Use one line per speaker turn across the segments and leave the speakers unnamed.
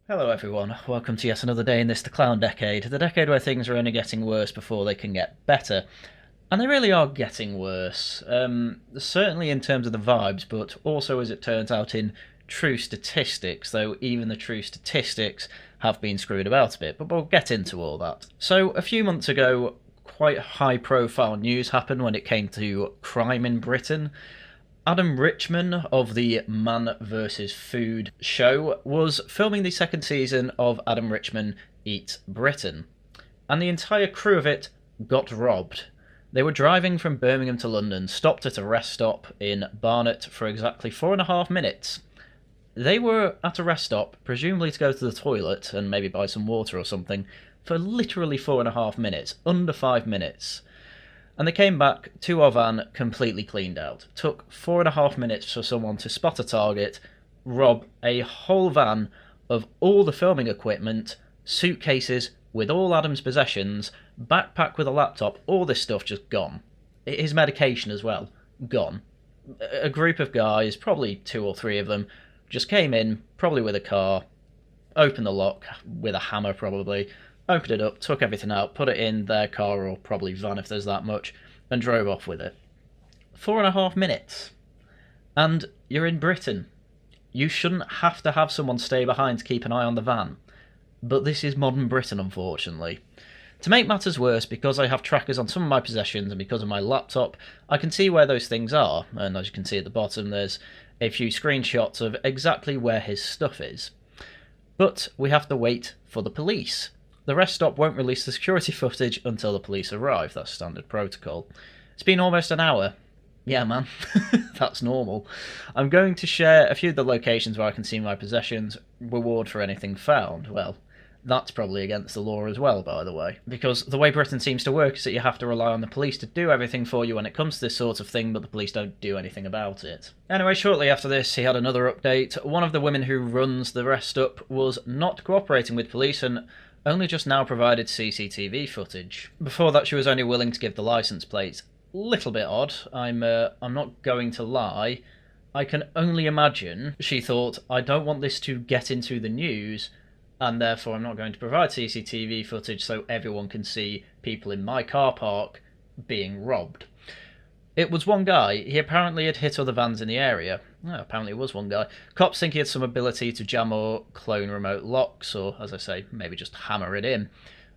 Hello everyone, welcome to yet another day in this The Clown Decade, the decade where things are only getting worse before they can get better. And they really are getting worse, certainly in terms of the vibes, but also as it turns out in true statistics, though even the true statistics have been screwed about a bit, but we'll get into all that. So a few months ago, quite high profile news happened when it came to crime in Britain. Adam Richman of the Man vs. Food show was filming the second season of Adam Richman Eats Britain, and the entire crew of it got robbed. They were driving from Birmingham to London, stopped at a rest stop in Barnet for exactly 4.5 minutes. They were at a rest stop, presumably to go to the toilet and maybe buy some water or something, for literally 4.5 minutes, under 5 minutes. And they came back to our van completely cleaned out. Took 4.5 minutes for someone to spot a target, rob a whole van of all the filming equipment, suitcases with all Adam's possessions, backpack with a laptop, all this stuff just gone. His medication as well, gone. A group of guys, probably 2 or 3 of them, just came in, probably with a car, opened the lock, with a hammer probably, opened it up, took everything out, put it in their car or probably van if there's that much, and drove off with it. 4.5 minutes. And you're in Britain. You shouldn't have to have someone stay behind to keep an eye on the van. But this is modern Britain, unfortunately. To make matters worse, because I have trackers on some of my possessions and because of my laptop, I can see where those things are, and as you can see at the bottom there's a few screenshots of exactly where his stuff is. But we have to wait for the police. The rest stop won't release the security footage until the police arrive, that's standard protocol. It's been almost an hour. Yeah, man, that's normal. I'm going to share a few of the locations where I can see my possessions, reward for anything found. Well, that's probably against the law as well, by the way. Because the way Britain seems to work is that you have to rely on the police to do everything for you when it comes to this sort of thing, but the police don't do anything about it. Anyway, shortly after this, he had another update. One of the women who runs the rest stop was not cooperating with police and only just now provided CCTV footage. Before that, she was only willing to give the licence plates. Little bit odd, I'm not going to lie. I can only imagine she thought, I don't want this to get into the news, and therefore I'm not going to provide CCTV footage so everyone can see people in my car park being robbed. It was one guy. He apparently had hit other vans in the area. Oh, apparently it was one guy. Cops think he had some ability to jam or clone remote locks, or, as I say, maybe just hammer it in.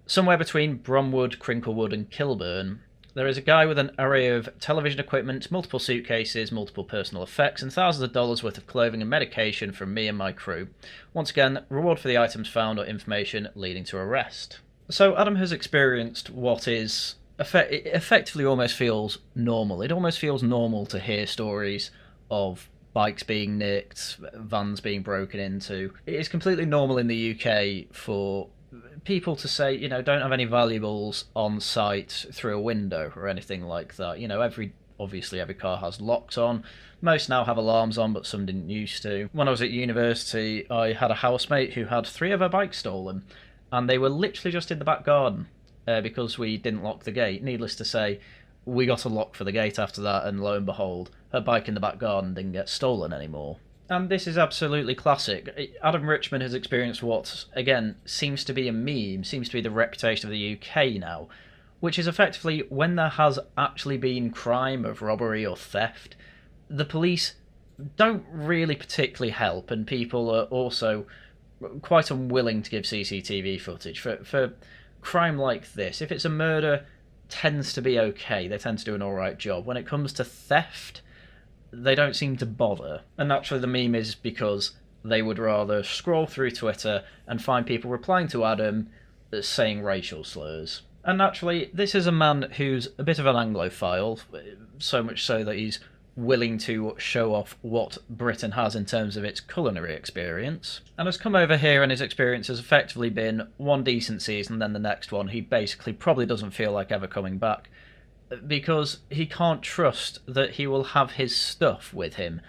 Somewhere between Bromwood, Crinklewood and Kilburn, there is a guy with an array of television equipment, multiple suitcases, multiple personal effects, and thousands of dollars worth of clothing and medication from me and my crew. Once again, reward for the items found or information leading to arrest. So Adam has experienced what is it effectively almost feels normal. It almost feels normal to hear stories of bikes being nicked, vans being broken into. It is completely normal in the UK for people to say, don't have any valuables on site through a window or anything like that. Obviously every car has locks on. Most now have alarms on, but some didn't used to. When I was at university, I had a housemate who had 3 of her bikes stolen, and they were literally just in the back garden. Because we didn't lock the gate. Needless to say, we got a lock for the gate after that, and lo and behold, her bike in the back garden didn't get stolen anymore. And this is absolutely classic. Adam Richman has experienced what, again, seems to be a meme, seems to be the reputation of the UK now, which is effectively when there has actually been crime of robbery or theft, the police don't really particularly help, and people are also quite unwilling to give CCTV footage. For crime like this, if it's a murder, tends to be okay. They tend to do an alright job. When it comes to theft, they don't seem to bother. And naturally the meme is because they would rather scroll through Twitter and find people replying to Adam saying racial slurs. And naturally, this is a man who's a bit of an Anglophile, so much so that he's willing to show off what Britain has in terms of its culinary experience, and has come over here and his experience has effectively been one decent season, then the next one he basically probably doesn't feel like ever coming back, because he can't trust that he will have his stuff with him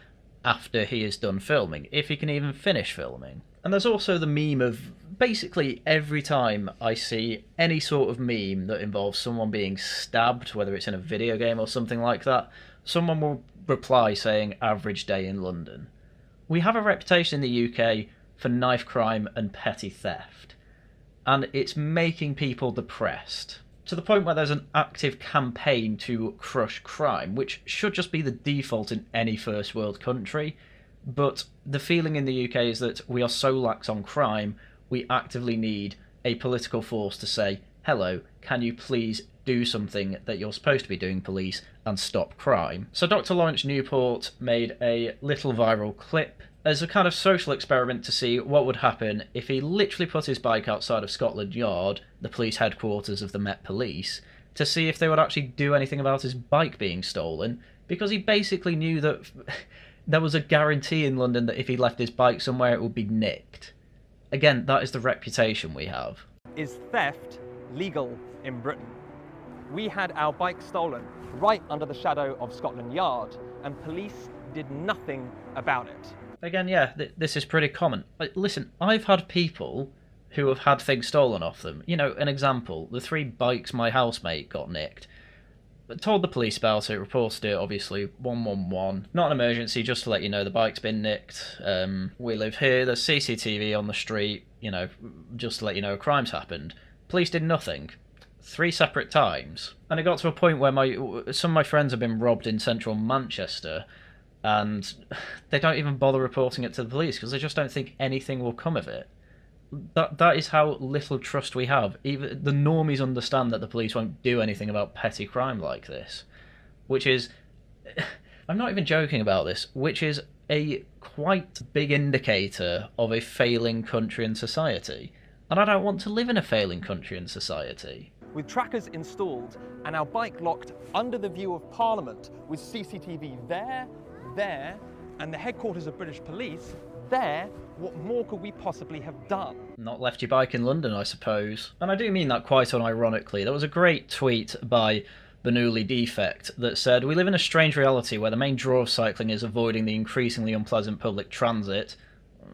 after he is done filming, if he can even finish filming. And there's also the meme of basically every time I see any sort of meme that involves someone being stabbed, whether it's in a video game or something like that, someone will reply saying average day in London. We have a reputation in the UK for knife crime and petty theft. And it's making people depressed, to the point where there's an active campaign to crush crime, which should just be the default in any first world country. But the feeling in the UK is that we are so lax on crime, we actively need a political force to say, hello, can you please do something that you're supposed to be doing, police, and stop crime? So Dr. Lawrence Newport made a little viral clip as a kind of social experiment to see what would happen if he literally put his bike outside of Scotland Yard, the police headquarters of the Met Police, to see if they would actually do anything about his bike being stolen, because he basically knew that there was a guarantee in London that if he left his bike somewhere it would be nicked. Again, that is the reputation we have.
Is theft legal in Britain? We had our bike stolen right under the shadow of Scotland Yard, and police did nothing about it.
Again, yeah, this is pretty common. Listen, I've had people who have had things stolen off them. You know, an example, the 3 bikes my housemate got nicked. Told the police about it, reported it, obviously, 111. Not an emergency, just to let you know the bike's been nicked. We live here, there's CCTV on the street, you know, just to let you know a crime's happened. Police did nothing. 3 separate times. And it got to a point where some of my friends have been robbed in central Manchester, and they don't even bother reporting it to the police because they just don't think anything will come of it. That is how little trust we have. Even the normies understand that the police won't do anything about petty crime like this, which is, I'm not even joking about this, which is a quite big indicator of a failing country and society. And I don't want to live in a failing country and society.
With trackers installed and our bike locked under the view of Parliament, with CCTV there, and the headquarters of British police there, what more could we possibly have done?
Not left your bike in London, I suppose. And I do mean that quite unironically. There was a great tweet by Bernoulli Defect that said, "We live in a strange reality where the main draw of cycling is avoiding the increasingly unpleasant public transit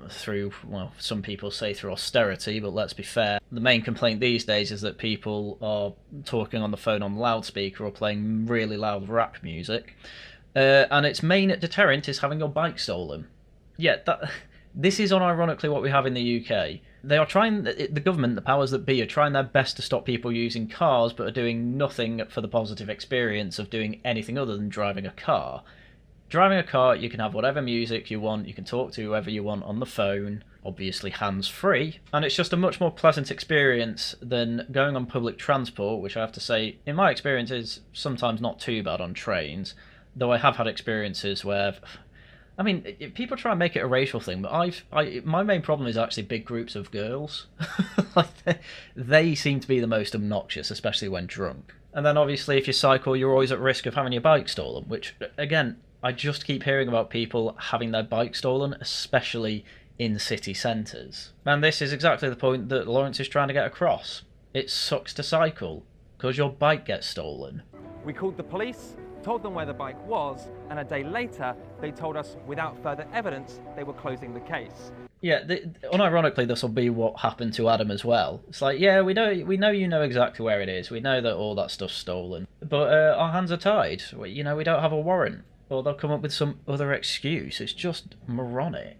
through, well, some people say through austerity, but let's be fair. The main complaint these days is that people are talking on the phone on loudspeaker or playing really loud rap music. And its main deterrent is having your bike stolen." Yeah, this is unironically what we have in the UK. They are trying, the government, the powers that be, are trying their best to stop people using cars, but are doing nothing for the positive experience of doing anything other than driving a car. Driving a car, you can have whatever music you want, you can talk to whoever you want on the phone, obviously hands-free, and it's just a much more pleasant experience than going on public transport, which I have to say, in my experience, is sometimes not too bad on trains, though I have had experiences where, I mean, people try and make it a racial thing, but my main problem is actually big groups of girls. Like, they seem to be the most obnoxious, especially when drunk. And then obviously if you cycle, you're always at risk of having your bike stolen, which, again, I just keep hearing about people having their bike stolen, especially in city centres. And this is exactly the point that Lawrence is trying to get across. It sucks to cycle, because your bike gets stolen.
We called the police, told them where the bike was, and a day later they told us without further evidence they were closing the case.
Yeah, unironically, this will be what happened to Adam as well. It's like, yeah, we know you know exactly where it is. We know that all that stuff's stolen, but our hands are tied. You know, we don't have a warrant, or they'll come up with some other excuse. It's just moronic.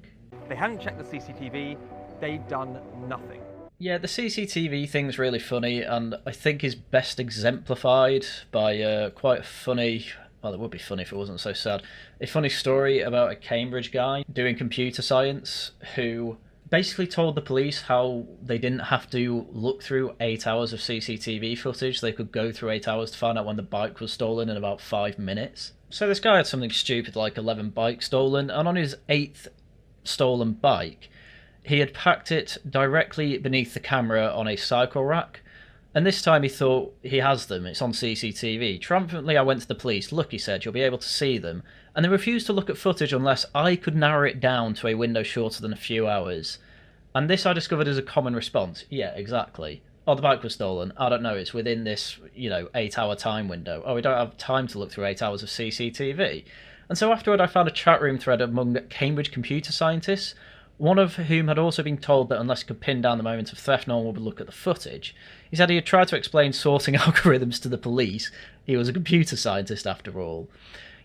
They hadn't checked the CCTV. They'd done nothing.
Yeah, the CCTV thing's really funny, and I think is best exemplified by quite a funny, well, it would be funny if it wasn't so sad, a funny story about a Cambridge guy doing computer science who basically told the police how they didn't have to look through 8 hours of CCTV footage. They could go through 8 hours to find out when the bike was stolen in about 5 minutes. So this guy had something stupid like 11 bikes stolen, and on his 8th stolen bike, he had packed it directly beneath the camera on a cycle rack, and this time he thought, he has them, it's on CCTV. Triumphantly, I went to the police. Look, he said, you'll be able to see them. And they refused to look at footage unless I could narrow it down to a window shorter than a few hours. And this I discovered as a common response. Yeah, exactly. Oh, the bike was stolen. I don't know, it's within this, 8-hour time window. Oh, we don't have time to look through 8 hours of CCTV. And so afterward I found a chat room thread among Cambridge computer scientists, one of whom had also been told that unless he could pin down the moment of theft, no one would look at the footage. He said he had tried to explain sorting algorithms to the police. He was a computer scientist after all.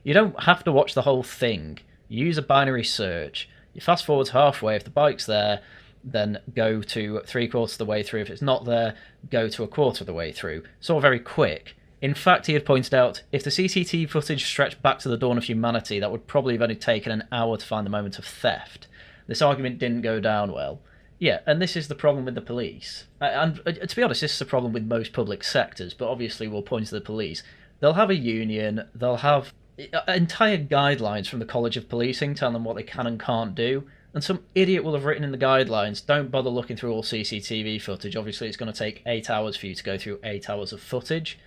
You don't have to watch the whole thing. Use a binary search. You fast forward halfway, if the bike's there, then go to 3/4 of the way through. If it's not there, go to 1/4 of the way through. It's all very quick. In fact, he had pointed out, if the CCTV footage stretched back to the dawn of humanity, that would probably have only taken an hour to find the moment of theft. This argument didn't go down well. Yeah, and this is the problem with the police. And to be honest, this is the problem with most public sectors, but obviously we'll point to the police. They'll have a union, they'll have entire guidelines from the College of Policing telling them what they can and can't do, and some idiot will have written in the guidelines, don't bother looking through all CCTV footage, obviously it's going to take 8 hours for you to go through 8 hours of footage.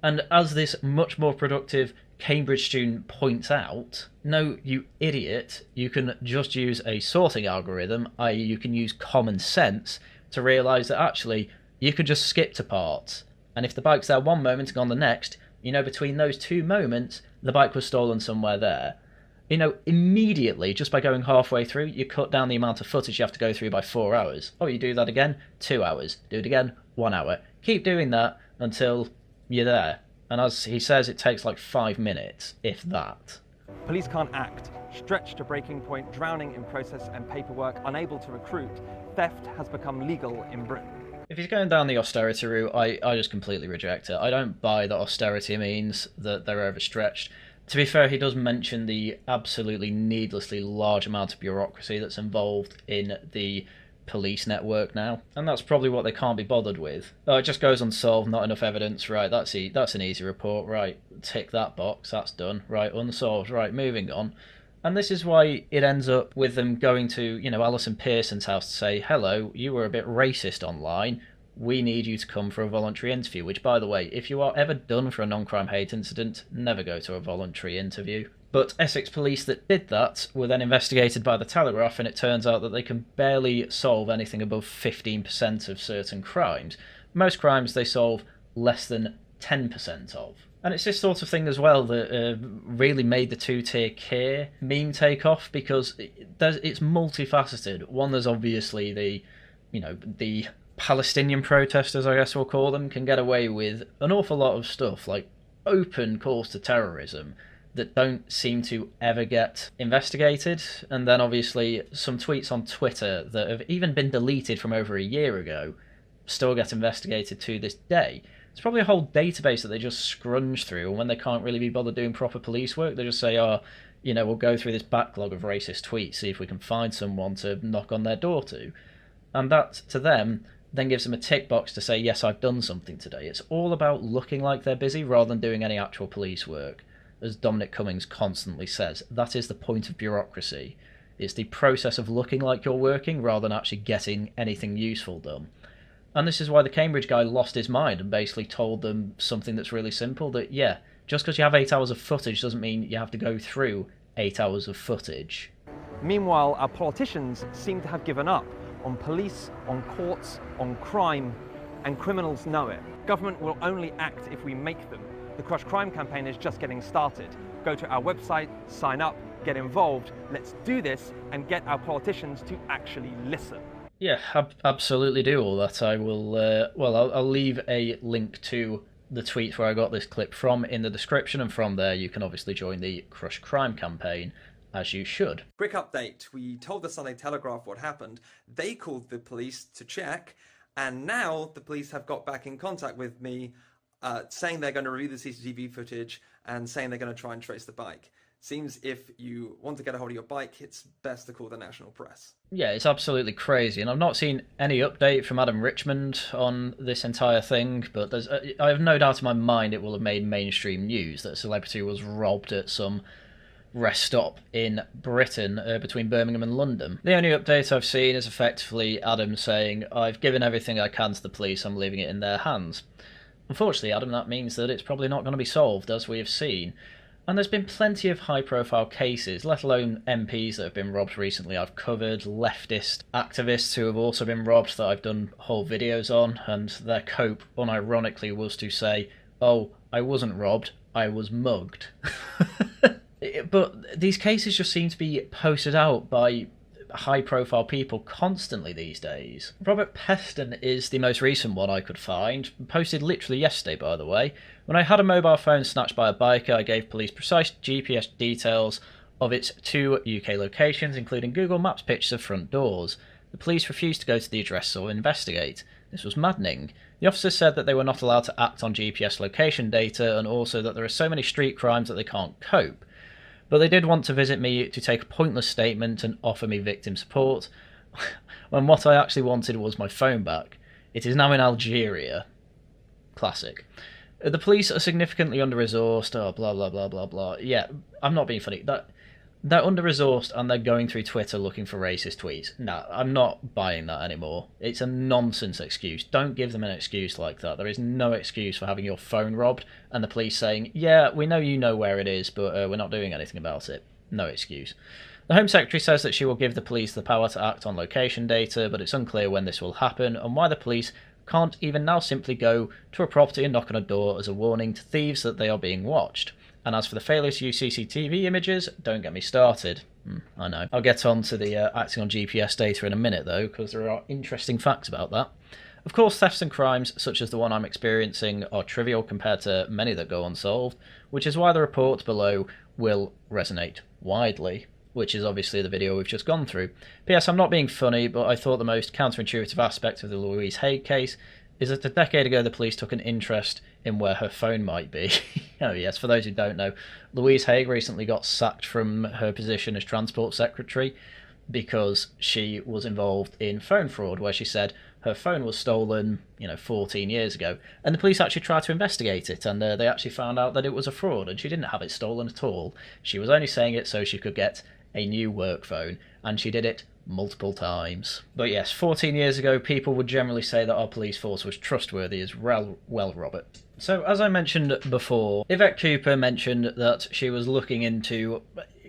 And as this much more productive Cambridge student points out, no, you idiot, you can just use a sorting algorithm, i.e. you can use common sense to realise that actually you could just skip to parts. And if the bike's there one moment and gone the next, you know between those 2 moments, the bike was stolen somewhere there. You know, immediately, just by going halfway through, you cut down the amount of footage you have to go through by 4 hours. Oh, you do that again? 2 hours. Do it again? 1 hour. Keep doing that until you're there. And as he says, it takes like 5 minutes, if that.
Police can't act, stretched to breaking point, drowning in process and paperwork, unable to recruit. Theft has become legal in Britain.
If he's going down the austerity route, I just completely reject it. I don't buy that austerity means that they're overstretched. To be fair, he does mention the absolutely needlessly large amount of bureaucracy that's involved in the police network now, and that's probably what they can't be bothered with. Oh, it just goes unsolved, not enough evidence, right, that's an easy report, right, tick that box, that's done, right, unsolved, right, moving on. And this is why it ends up with them going to, Alison Pearson's house to say, hello, you were a bit racist online, we need you to come for a voluntary interview, which, by the way, if you are ever done for a non-crime hate incident, never go to a voluntary interview. But Essex police that did that were then investigated by the Telegraph, and it turns out that they can barely solve anything above 15% of certain crimes. Most crimes they solve less than 10% of. And it's this sort of thing as well that really made the two-tier care meme take off, because it's multifaceted. One, there's obviously the Palestinian protesters, I guess we'll call them, can get away with an awful lot of stuff, like open calls to terrorism, that don't seem to ever get investigated. And then obviously some tweets on Twitter that have even been deleted from over a year ago still get investigated to this day. It's probably a whole database that they just scrunge through, and when they can't really be bothered doing proper police work, they just say, we'll go through this backlog of racist tweets, see if we can find someone to knock on their door to. And that, to them, then gives them a tick box to say, yes, I've done something today. It's all about looking like they're busy rather than doing any actual police work. As Dominic Cummings constantly says, that is the point of bureaucracy. It's the process of looking like you're working rather than actually getting anything useful done. And this is why the Cambridge guy lost his mind and basically told them something that's really simple, that, yeah, just because you have 8 hours of footage doesn't mean you have to go through 8 hours of footage.
Meanwhile, our politicians seem to have given up on police, on courts, on crime, and criminals know it. Government will only act if we make them. The Crush Crime campaign is just getting started. Go to our website, sign up, get involved. Let's do this and get our politicians to actually listen.
Yeah, absolutely do all that. I will, I'll leave a link to the tweet where I got this clip from in the description, and from there you can obviously join the Crush Crime campaign, as you should.
Quick update. We told the Sunday Telegraph what happened. They called the police to check, and now the police have got back in contact with me, saying they're going to review the CCTV footage and saying they're going to try and trace the bike. Seems if you want to get a hold of your bike, it's best to call the national press.
Yeah, it's absolutely crazy, and I've not seen any update from Adam Richman on this entire thing, but I have no doubt in my mind it will have made mainstream news that a celebrity was robbed at some rest stop in Britain between Birmingham and London. The only update I've seen is effectively Adam saying, I've given everything I can to the police, I'm leaving it in their hands. Unfortunately, Adam, that means that it's probably not going to be solved, as we have seen. And there's been plenty of high-profile cases, let alone MPs that have been robbed recently. I've covered leftist activists who have also been robbed that I've done whole videos on, and their cope, unironically, was to say, oh, I wasn't robbed, I was mugged. But these cases just seem to be posted out by high-profile people constantly these days. Robert Peston is the most recent one I could find, posted literally yesterday, by the way. When I had a mobile phone snatched by a biker, I gave police precise GPS details of its 2 UK locations, including Google Maps pictures of front doors. The police refused to go to the address or investigate. This was maddening. The officers said that they were not allowed to act on GPS location data, and also that there are so many street crimes that they can't cope. But they did want to visit me to take a pointless statement and offer me victim support, when what I actually wanted was my phone back. It is now in Algeria. Classic. The police are significantly under-resourced. Oh, blah, blah, blah, blah, blah. Yeah, I'm not being funny. They're under-resourced and they're going through Twitter looking for racist tweets. No, I'm not buying that anymore. It's a nonsense excuse. Don't give them an excuse like that. There is no excuse for having your phone robbed and the police saying, yeah, we know you know where it is, but we're not doing anything about it. No excuse. The Home Secretary says that she will give the police the power to act on location data, but it's unclear when this will happen and why the police can't even now simply go to a property and knock on a door as a warning to thieves that they are being watched. And as for the failure to use CCTV images, don't get me started. I know. I'll get on to the acting on GPS data in a minute, though, because there are interesting facts about that. Of course, thefts and crimes, such as the one I'm experiencing, are trivial compared to many that go unsolved, which is why the report below will resonate widely, which is obviously the video we've just gone through. P.S. I'm not being funny, but I thought the most counterintuitive aspect of the Louise Haigh case is that a decade ago the police took an interest in where her phone might be. Oh yes, for those who don't know, Louise Haigh recently got sacked from her position as Transport Secretary because she was involved in phone fraud, where she said her phone was stolen, 14 years ago, and the police actually tried to investigate it, and they actually found out that it was a fraud, and she didn't have it stolen at all. She was only saying it so she could get a new work phone, and she did it multiple times. But yes, 14 years ago, people would generally say that our police force was trustworthy as well, Robert. So, as I mentioned before, Yvette Cooper mentioned that she was looking into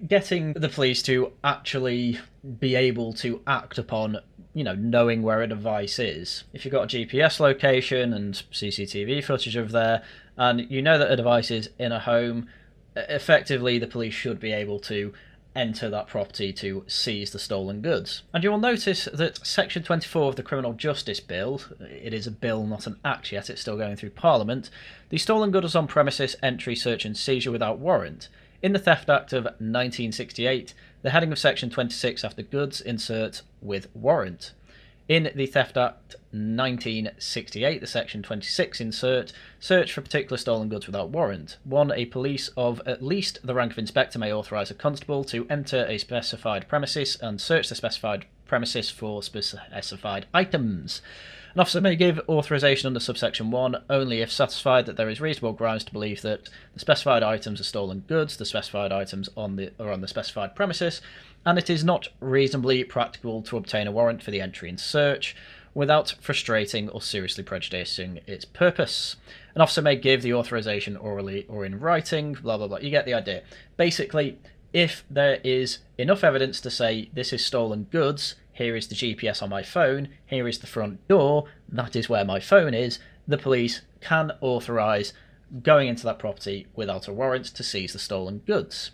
getting the police to actually be able to act upon, knowing where a device is. If you've got a GPS location and CCTV footage of there, and you know that a device is in a home, effectively the police should be able to enter that property to seize the stolen goods. And you will notice that Section 24 of the Criminal Justice Bill, it is a bill, not an act yet, it's still going through Parliament, the stolen goods on premises entry, search and seizure without warrant. In the Theft Act of 1968, the heading of Section 26 after goods insert with warrant. In the Theft Act 1968, the Section 26 insert search for particular stolen goods without warrant. 1. A police of at least the rank of inspector may authorise a constable to enter a specified premises and search the specified premises for specified items. An officer may give authorisation under subsection 1 only if satisfied that there is reasonable grounds to believe that the specified items are stolen goods, the specified items are on the specified premises, and it is not reasonably practicable to obtain a warrant for the entry and search without frustrating or seriously prejudicing its purpose. An officer may give the authorisation orally or in writing, blah blah blah, you get the idea. Basically, if there is enough evidence to say this is stolen goods, here is the GPS on my phone, here is the front door, that is where my phone is, the police can authorise going into that property without a warrant to seize the stolen goods.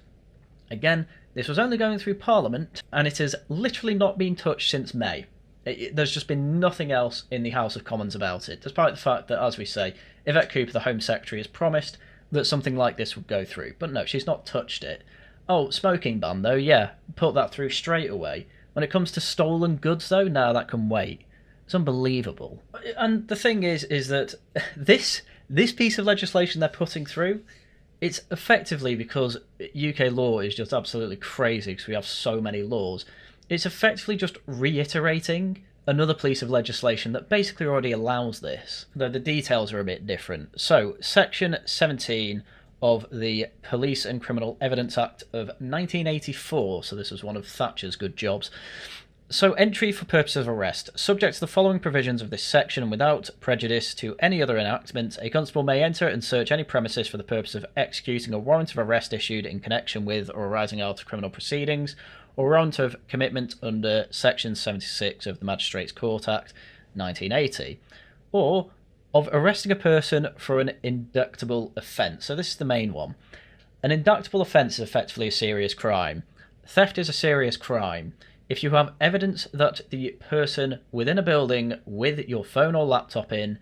Again, this was only going through Parliament, and it has literally not been touched since May. There's just been nothing else in the House of Commons about it, despite the fact that, as we say, Yvette Cooper, the Home Secretary, has promised that something like this would go through. But no, she's not touched it. Oh, smoking ban, though, yeah, put that through straight away. When it comes to stolen goods, though, no, that can wait. It's unbelievable. And the thing is that this piece of legislation they're putting through, it's effectively because UK law is just absolutely crazy because we have so many laws. It's effectively just reiterating another piece of legislation that basically already allows this, though the details are a bit different. So, Section 17 of the Police and Criminal Evidence Act of 1984, so this was one of Thatcher's good jobs. So, entry for purposes of arrest. Subject to the following provisions of this section and without prejudice to any other enactment, a constable may enter and search any premises for the purpose of executing a warrant of arrest issued in connection with or arising out of criminal proceedings, or warrant of commitment under Section 76 of the Magistrates' Court Act 1980, or of arresting a person for an indictable offence. So this is the main one. An indictable offence is effectively a serious crime. Theft is a serious crime. If you have evidence that the person within a building with your phone or laptop in,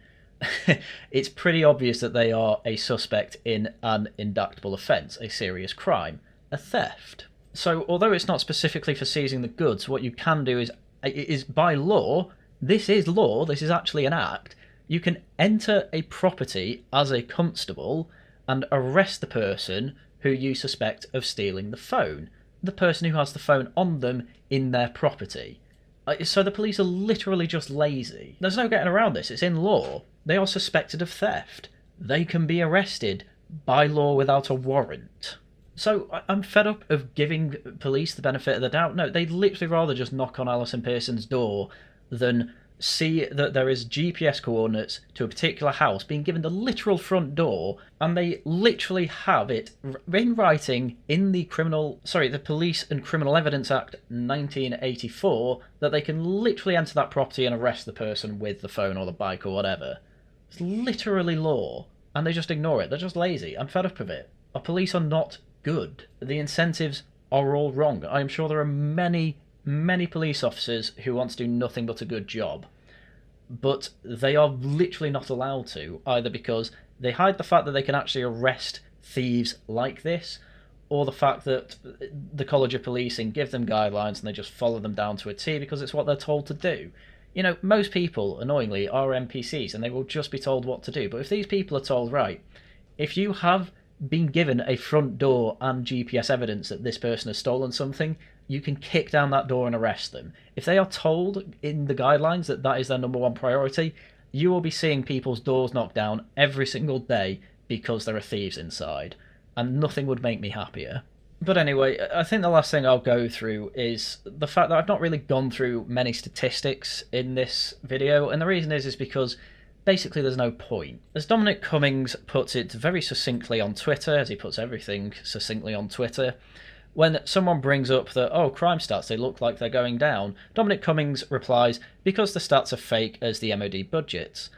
it's pretty obvious that they are a suspect in an indictable offence, a serious crime, a theft. So although it's not specifically for seizing the goods, what you can do is by law, this is law, this is actually an act, you can enter a property as a constable and arrest the person who you suspect of stealing the phone. The person who has the phone on them in their property. So the police are literally just lazy. There's no getting around this, it's in law. They are suspected of theft. They can be arrested by law without a warrant. So I'm fed up of giving police the benefit of the doubt. No, they'd literally rather just knock on Alison Pearson's door than see that there is GPS coordinates to a particular house being given the literal front door, and they literally have it in writing in the Police and Criminal Evidence Act 1984 that they can literally enter that property and arrest the person with the phone or the bike or whatever. It's literally law, and they just ignore it. They're just lazy. I'm fed up of it. Our police are not good. The incentives are all wrong. I am sure there are many police officers who want to do nothing but a good job, but they are literally not allowed to, either because they hide the fact that they can actually arrest thieves like this, or the fact that the College of Policing give them guidelines and they just follow them down to a T because it's what they're told to do. You know, most people, annoyingly, are NPCs and they will just be told what to do. But if these people are told, right, if you have been given a front door and GPS evidence that this person has stolen something, you can kick down that door and arrest them. If they are told in the guidelines that that is their number one priority, you will be seeing people's doors knocked down every single day because there are thieves inside. And nothing would make me happier. But anyway, I think the last thing I'll go through is the fact that I've not really gone through many statistics in this video, and the reason is because basically there's no point. As Dominic Cummings puts it very succinctly on Twitter, as he puts everything succinctly on Twitter, when someone brings up that, oh, crime stats, they look like they're going down, Dominic Cummings replies, because the stats are fake as the MOD budgets.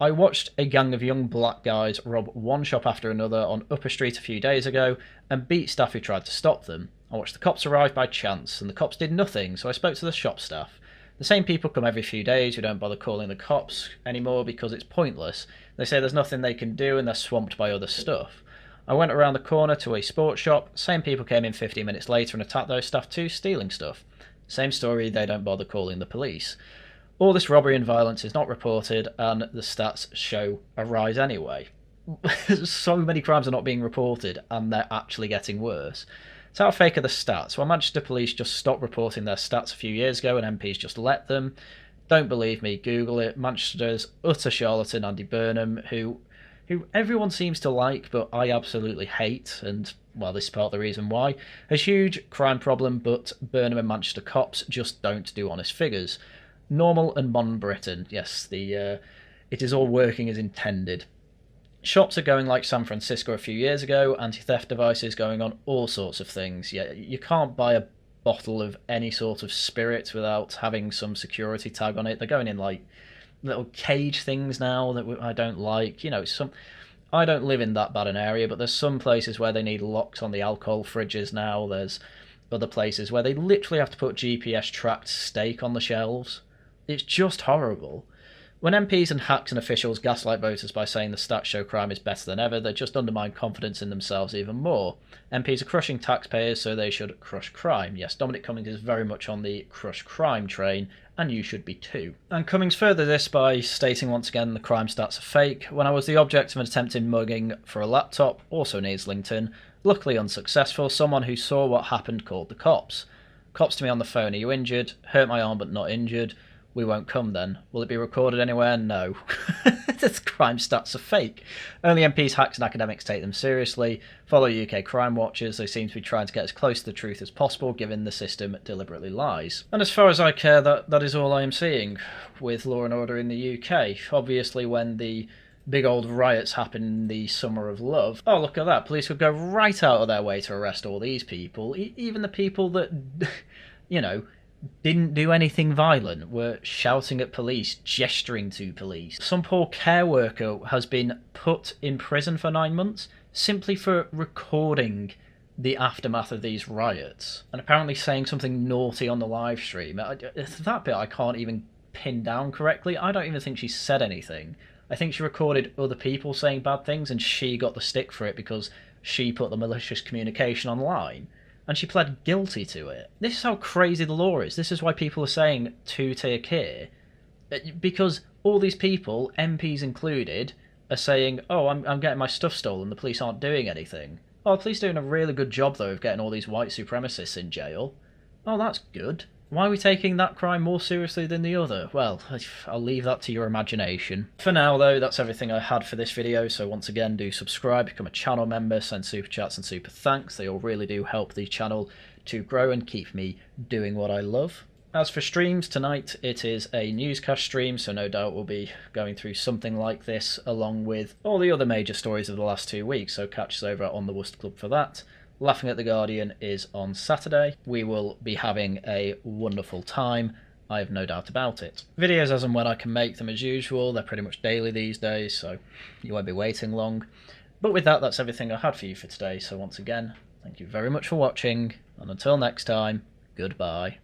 I watched a gang of young black guys rob one shop after another on Upper Street a few days ago and beat staff who tried to stop them. I watched the cops arrive by chance, and the cops did nothing, so I spoke to the shop staff. The same people come every few days who don't bother calling the cops anymore because it's pointless. They say there's nothing they can do and they're swamped by other stuff. I went around the corner to a sports shop, same people came in 15 minutes later and attacked those staff too, stealing stuff. Same story, they don't bother calling the police. All this robbery and violence is not reported, and the stats show a rise anyway. So many crimes are not being reported, and they're actually getting worse. So how fake are the stats? Well, Manchester Police just stopped reporting their stats a few years ago, and MPs just let them. Don't believe me, Google it. Manchester's utter charlatan Andy Burnham, who everyone seems to like, but I absolutely hate, and, well, this is part of the reason why. A huge crime problem, but Burnham and Manchester cops just don't do honest figures. Normal and modern Britain, yes, it is all working as intended. Shops are going like San Francisco a few years ago, anti-theft devices going on all sorts of things. Yeah, you can't buy a bottle of any sort of spirit without having some security tag on it. They're going in like little cage things now that I don't like. You know, I don't live in that bad an area, but there's some places where they need locks on the alcohol fridges now. There's other places where they literally have to put GPS tracked steak on the shelves. It's just horrible. When MPs and hacks and officials gaslight voters by saying the stats show crime is better than ever, they just undermine confidence in themselves even more. MPs are crushing taxpayers, so they should crush crime. Yes, Dominic Cummings is very much on the crush crime train, and you should be too. And Cummings furthered this by stating once again the crime stats are fake. When I was the object of an attempted mugging for a laptop, also in Islington, luckily unsuccessful, someone who saw what happened called the cops. Cops to me on the phone, are you injured? Hurt my arm but not injured. We won't come then. Will it be recorded anywhere? No. The crime stats are fake. Only MPs, hacks and academics take them seriously. Follow UK crime watchers. They seem to be trying to get as close to the truth as possible, given the system deliberately lies. And as far as I care, that is all I am seeing with law and order in the UK. Obviously, when the big old riots happen in the Summer of Love, oh, look at that. Police would go right out of their way to arrest all these people. Even the people that, you know, didn't do anything violent, were shouting at police, gesturing to police. Some poor care worker has been put in prison for 9 months simply for recording the aftermath of these riots and apparently saying something naughty on the live stream. That bit I can't even pin down correctly. I don't even think she said anything. I think she recorded other people saying bad things and she got the stick for it because she put the malicious communication online. and she pled guilty to it. This is how crazy the law is. This is why people are saying two-tier care. Because all these people, MPs included, are saying, oh, I'm getting my stuff stolen, the police aren't doing anything. Oh, the police are doing a really good job, though, of getting all these white supremacists in jail. Oh, that's good. Why are we taking that crime more seriously than the other? Well, I'll leave that to your imagination. For now, though, that's everything I had for this video, so once again, do subscribe, become a channel member, send super chats and super thanks. They all really do help the channel to grow and keep me doing what I love. As for streams, tonight it is a newscast stream, so no doubt we'll be going through something like this along with all the other major stories of the last 2 weeks, so catch us over on the Worcester Club for that. Laughing at the Guardian is on Saturday. We will be having a wonderful time, I have no doubt about it. Videos as and when I can make them as usual, they're pretty much daily these days, so you won't be waiting long. But with that, that's everything I had for you for today, so once again, thank you very much for watching, and until next time, goodbye.